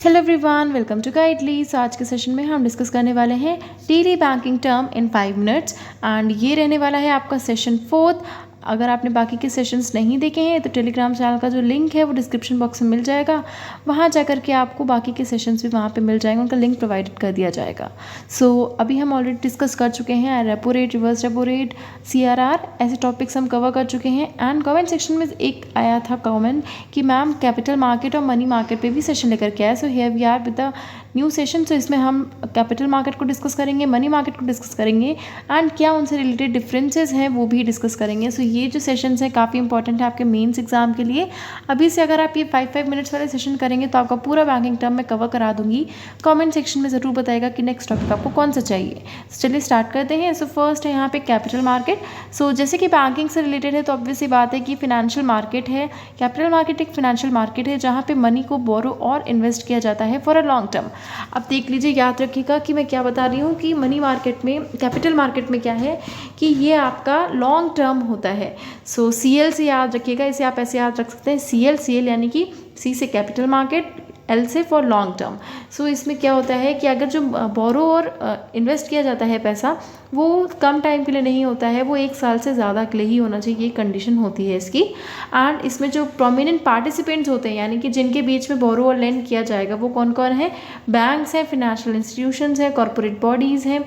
Hello everyone, welcome to Guidely. So आज के session में हम डिस्कस करने वाले हैं daily banking term in 5 minutes and ये रहने वाला है आपका सेशन 4। अगर आपने बाकी के सेशंस नहीं देखे हैं तो टेलीग्राम चैनल का जो लिंक है वो डिस्क्रिप्शन बॉक्स में मिल जाएगा। वहाँ जाकर के आपको बाकी के सेशंस भी वहाँ पे मिल जाएंगे, उनका लिंक प्रोवाइड कर दिया जाएगा। सो अभी हम ऑलरेडी डिस्कस कर चुके हैं repo rate, reverse repo rate, CRR, ऐसे टॉपिक्स हम कवर कर चुके हैं। एंड कमेंट सेक्शन में एक आया था कमेंट कि मैम कैपिटल मार्केट और मनी मार्केट पे भी सेशन लेकर के आए। So here we are with the new session. So इसमें हम कैपिटल मार्केट को डिस्कस करेंगे, मनी मार्केट को डिस्कस करेंगे एंड क्या उनसे रिलेटेड डिफरेंसेस हैं वो भी डिस्कस करेंगे। सो ये जो सेशंस हैं काफ़ी इंपॉर्टेंट है आपके मेंस एग्जाम के लिए। अभी से अगर आप ये 5 मिनट्स वाले सेशन करेंगे तो आपका पूरा बैंकिंग टर्म मैं कवर करा दूंगी। कमेंट सेक्शन में ज़रूर बताएगा कि नेक्स्ट टॉपिक आपको कौन सा चाहिए। चलिए स्टार्ट करते हैं। सो फर्स्ट है यहाँ पे कैपिटल मार्केट। सो जैसे कि बैंकिंग से रिलेटेड है तो ऑब्वियस सी बात है कि फिनेंशियल मार्केट है। कैपिटल मार्केट एक फिनेंशियल मार्केट है जहाँ पे मनी को बोरो और इन्वेस्ट किया जाता है फॉर अ लॉन्ग टर्म। अब देख लीजिए, याद रखिएगा कि मैं क्या बता रही हूँ कि मनी मार्केट में, कैपिटल मार्केट में क्या है कि ये आपका लॉन्ग टर्म होता है। सो CL से याद रखिएगा, इसे आप ऐसे याद रख सकते हैं CL यानी कि C से कैपिटल मार्केट, L से फॉर लॉन्ग टर्म। सो इसमें क्या होता है कि अगर जो बोरो और इन्वेस्ट किया जाता है पैसा, वो कम टाइम के लिए नहीं होता है, वो 1 साल से ज़्यादा के लिए ही होना चाहिए, ये कंडीशन होती है इसकी। एंड इसमें जो प्रोमिनेंट पार्टिसिपेंट्स होते हैं यानी कि जिनके बीच में बोरो और लेंड किया जाएगा वो कौन कौन है? बैंक्स हैं, फिनेंशियल इंस्टीट्यूशंस हैं, कॉर्पोरेट बॉडीज़ हैं,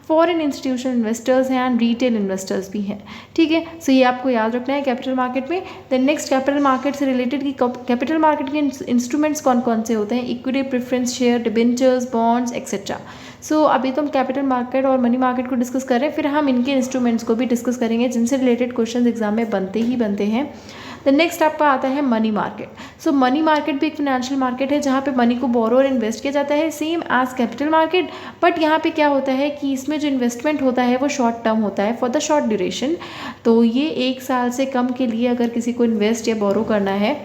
फॉरेन इंस्टीट्यूशनल इन्वेस्टर्स हैं एंड रिटेल इन्वेस्टर्स भी हैं। ठीक है, सो ये आपको याद रखना है कैपिटल मार्केट में। देन नेक्स्ट कैपिटल मार्केट से रिलेटेड कि कैपिटल मार्केट के इंस्ट्रूमेंट्स कौन कौन से होते हैं? Equity, preference share, debentures, bonds etcetera. So अभी तो हम कैपिटल मार्केट और मनी मार्केट को डिस्कस कर रहे हैं, फिर हम इनके इंस्ट्रूमेंट्स को भी डिस्कस करेंगे जिनसे रिलेटेड क्वेश्चन एग्जाम में बनते ही बनते हैं। द नेक्स्ट आपका आता है मनी मार्केट। सो मनी मार्केट भी एक फिनेंशियल मार्केट है जहाँ पे मनी को बोरो और इन्वेस्ट किया जाता है, same as capital market. But यहाँ पे क्या होता है कि इसमें जो इन्वेस्टमेंट होता है वो शॉर्ट टर्म होता है, फॉर द शॉर्ट ड्यूरेशन। तो ये 1 साल से कम के लिए अगर किसी को इन्वेस्ट या बोरो करना है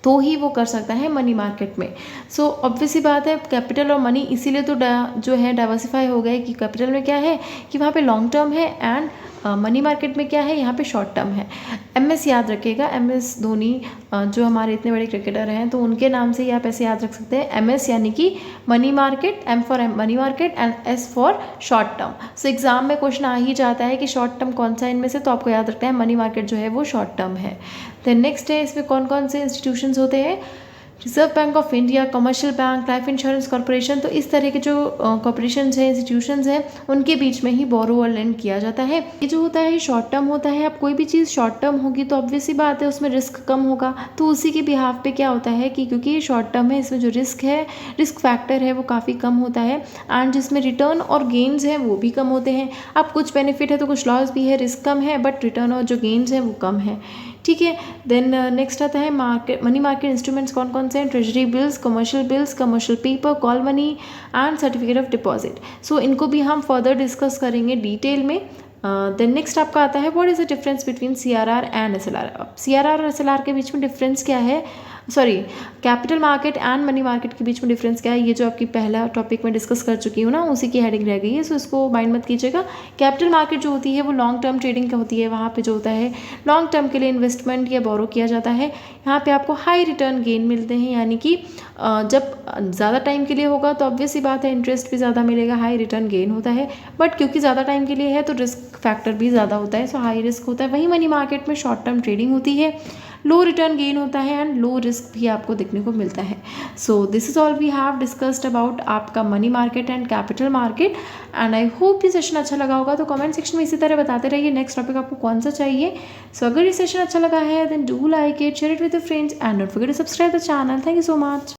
तो ही वो कर सकता है मनी मार्केट में। सो ऑब्वियस सी बात है, कैपिटल और मनी इसीलिए तो जो है डाइवर्सिफाई हो गए कि कैपिटल में क्या है कि वहाँ पे लॉन्ग टर्म है एंड मनी मार्केट में क्या है, यहाँ पे शॉर्ट टर्म है। MS याद रखिएगा, MS धोनी जो हमारे इतने बड़े क्रिकेटर हैं तो उनके नाम से ही आप ऐसे याद रख सकते हैं, MS यानी कि money market, M for money market and S for short term. So exam में क्वेश्चन आ ही जाता है कि शॉर्ट टर्म कौन सा इनमें से, तो आपको याद रखना है मनी मार्केट जो है वो शॉर्ट टर्म है। देन नेक्स्ट है, इसमें कौन कौन से इंस्टीट्यूशंस होते हैं? Reserve bank of India, commercial bank, life insurance corporation. तो इस तरह के जो कॉर्पोरेशन हैं, इंस्टीट्यूशंस हैं, उनके बीच में ही बोरो और लेंड किया जाता है। ये जो होता है शॉर्ट टर्म होता है। अब कोई भी चीज़ शॉर्ट टर्म होगी तो ऑब्वियस सी बात है उसमें रिस्क कम होगा, तो उसी के बिहाफ पे क्या होता है कि क्योंकि ये शॉर्ट टर्म है, इसमें जो रिस्क है, रिस्क फैक्टर है वो काफ़ी कम होता है एंड जिसमें रिटर्न और गेन्स हैं वो भी कम होते हैं। अब कुछ बेनिफिट है तो कुछ लॉस भी है, रिस्क कम है बट रिटर्न और जो गेन्स हैं वो कम है। ठीक है, देन नेक्स्ट आता है मार्केट, मनी मार्केट इंस्ट्रूमेंट्स कौन कौन से हैं? Treasury bills, commercial paper, call money and certificate of deposit. So इनको भी हम फर्दर डिस्कस करेंगे डिटेल में। देन नेक्स्ट आपका आता है what is the difference between CRR and SLR। अब CRR और SLR के बीच में डिफरेंस क्या है? Sorry, capital market and money market के बीच में डिफरेंस क्या है? ये जो आपकी पहला टॉपिक में डिस्कस कर चुकी हूँ ना, उसी की हेडिंग रह गई है, सो इसको माइंड मत कीजिएगा। कैपिटल मार्केट जो होती है वो लॉन्ग टर्म ट्रेडिंग का होती है, वहाँ पे जो होता है लॉन्ग टर्म के लिए इन्वेस्टमेंट या बोरो किया जाता है। यहाँ पे आपको हाई रिटर्न गेन मिलते हैं, यानी कि जब ज़्यादा टाइम के लिए होगा तो ऑब्वियस सी बात है इंटरेस्ट भी ज़्यादा मिलेगा, हाई रिटर्न गेन होता है। बट क्योंकि ज़्यादा टाइम के लिए है तो रिस्क फैक्टर भी ज़्यादा होता है, सो हाई रिस्क होता है। वहीं मनी मार्केट में शॉर्ट टर्म ट्रेडिंग होती है, लो रिटर्न गेन होता है एंड लो रिस्क भी आपको देखने को मिलता है। So this is all we have discussed about आपका money market and capital market and I hope ये सेशन अच्छा लगा होगा। तो कमेंट सेक्शन में इसी तरह बताते रहिए नेक्स्ट टॉपिक आपको कौन सा चाहिए। सो अगर ये सेशन अच्छा लगा है then do like it, share it with your friends and don't forget to subscribe the channel. Thank you so much.